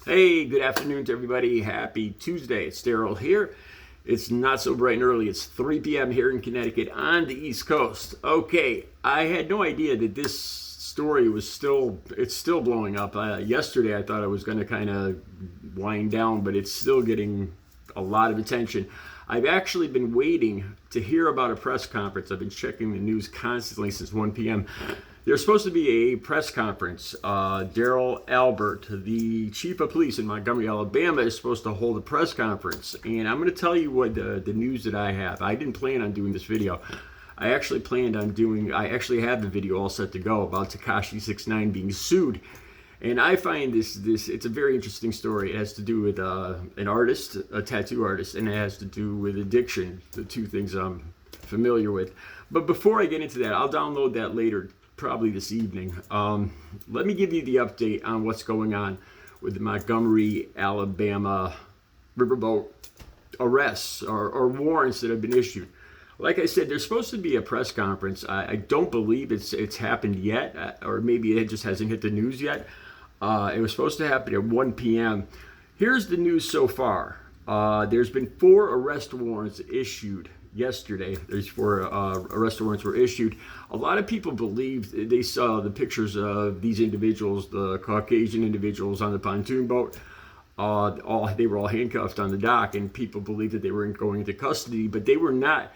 Hey, good afternoon to everybody. Happy Tuesday. It's Daryl here. It's not so bright and early. It's 3 p.m. here in Connecticut on the East Coast. Okay, I had no idea that this story was still blowing up. Yesterday I thought it was going to kind of wind down, but it's still getting a lot of attention. I've actually been waiting to hear about a press conference. I've been checking the news constantly since 1 p.m. There's supposed to be a press conference. Daryl Albert, the chief of police in Montgomery, Alabama, is supposed to hold a press conference. And I'm going to tell you what the news that I have. I didn't plan on doing this video. I actually have the video all set to go about Tekashi 6ix9ine being sued. And I find this it's a very interesting story. It has to do with an artist, a tattoo artist, and it has to do with addiction, the two things I'm familiar with. But before I get into that, I'll download that later, probably this evening. Let me give you the update on what's going on with the Montgomery, Alabama riverboat arrests or warrants that have been issued. Like I said, there's supposed to be a press conference. I don't believe it's happened yet, or maybe it just hasn't hit the news yet. It was supposed to happen at 1 p.m. Here's the news so far. There's been 4 arrest warrants issued yesterday. There's 4 arrest warrants were issued. A lot of people believe they saw the pictures of these individuals, the Caucasian individuals on the pontoon boat. They were all handcuffed on the dock, and people believed that they were going into custody, but they were not.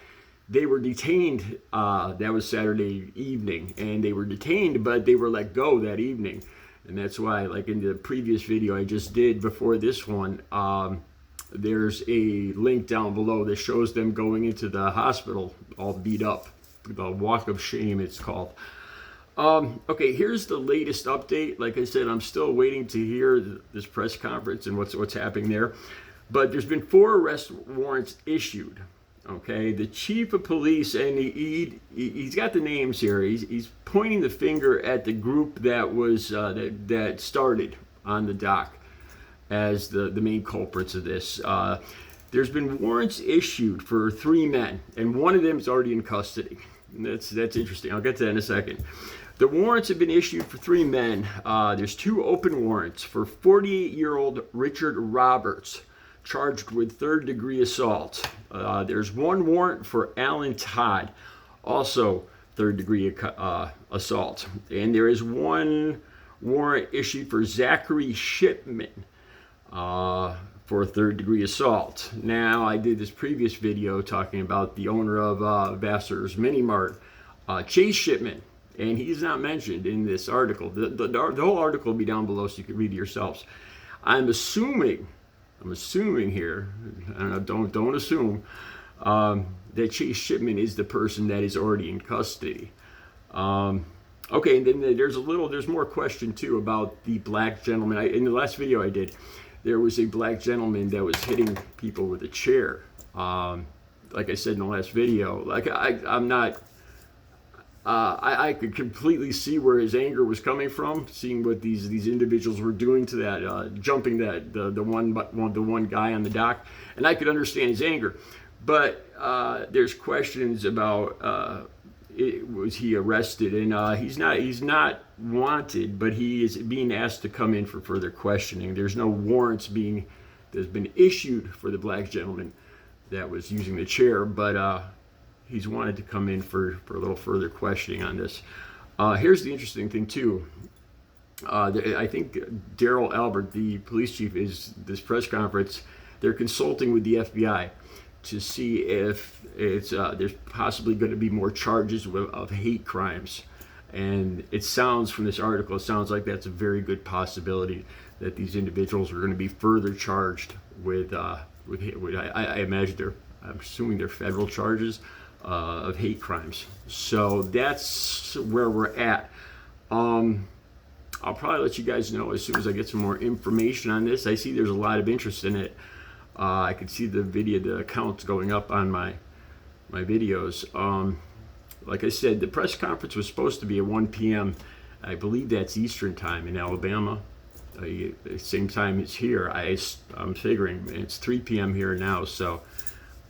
They were detained. That was Saturday evening, and they were detained, but they were let go that evening. And that's why, like in the previous video I just did before this one, there's a link down below that shows them going into the hospital all beat up. The walk of shame, it's called. Okay, here's the latest update. Like I said, I'm still waiting to hear this press conference and what's happening there. But there's been 4 arrest warrants issued. Okay, the chief of police, and he's got the names here. He's pointing the finger at the group that was that started on the dock as the main culprits of this. There's been warrants issued for 3 men, and one of them is already in custody. That's interesting. I'll get to that in a second. The warrants have been issued for 3 men. There's 2 open warrants for 48-year-old Richard Roberts, charged with 3rd-degree assault. There's 1 warrant for Alan Todd, also 3rd-degree assault. And there is 1 warrant issued for Zachary Shipman for 3rd-degree assault. Now, I did this previous video talking about the owner of Vassar's Mini Mart, Chase Shipman, and he's not mentioned in this article. The whole article will be down below so you can read it yourselves. I'm assuming here, I don't know, don't assume, that Chase Shipman is the person that is already in custody. Okay, and then there's more question too about the black gentleman. In the last video I did, there was a black gentleman that was hitting people with a chair. Like I said in the last video, like I could completely see where his anger was coming from, seeing what these individuals were doing to that, jumping the one guy on the dock, and I could understand his anger. But there's questions about was he arrested, and he's not wanted, but he is being asked to come in for further questioning. There's no warrants that's been issued for the black gentleman that was using the chair, but he's wanted to come in for a little further questioning on this. Here's the interesting thing too. I think Daryl Albert, the police chief, is this press conference. They're consulting with the FBI to see if there's possibly going to be more charges of hate crimes. And it sounds from this article, it sounds like that's a very good possibility that these individuals are going to be further charged with I imagine I'm assuming they're federal charges of hate crimes. So that's where we're at. I'll probably let you guys know as soon as I get some more information on this. I see there's a lot of interest in it. I can see the accounts going up on my videos. Like I said, the press conference was supposed to be at 1 p.m. I believe that's Eastern time in Alabama. Same time as here. I'm figuring it's 3 p.m. here now, so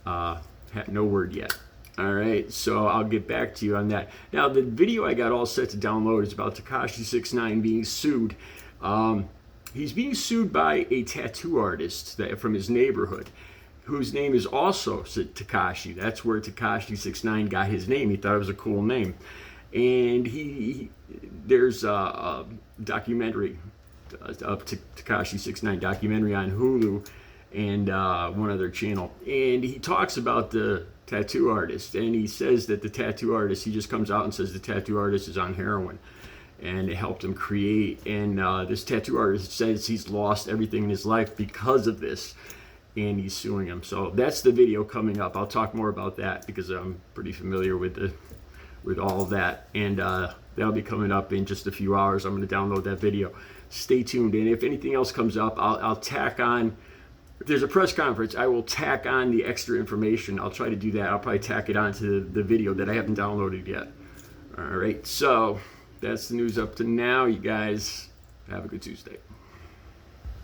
no word yet. All right, so I'll get back to you on that. Now, the video I got all set to download is about Tekashi 6ix9ine being sued. He's being sued by a tattoo artist from his neighborhood, whose name is also Tekashi. That's where Tekashi 69 got his name. He thought it was a cool name. And there's a documentary, Tekashi 69 documentary on Hulu and one other channel. And he talks about the tattoo artist, and he says that the tattoo artist, he just comes out and says the tattoo artist is on heroin, and it helped him create. And this tattoo artist says he's lost everything in his life because of this, and he's suing him. So that's the video coming up. I'll talk more about that because I'm pretty familiar with all of that, and that'll be coming up in just a few hours. I'm going to download that video. Stay tuned, and if anything else comes up, I'll tack on. If there's a press conference, I will tack on the extra information. I'll try to do that. I'll probably tack it onto the video that I haven't downloaded yet. All right, so that's the news up to now. You guys have a good Tuesday.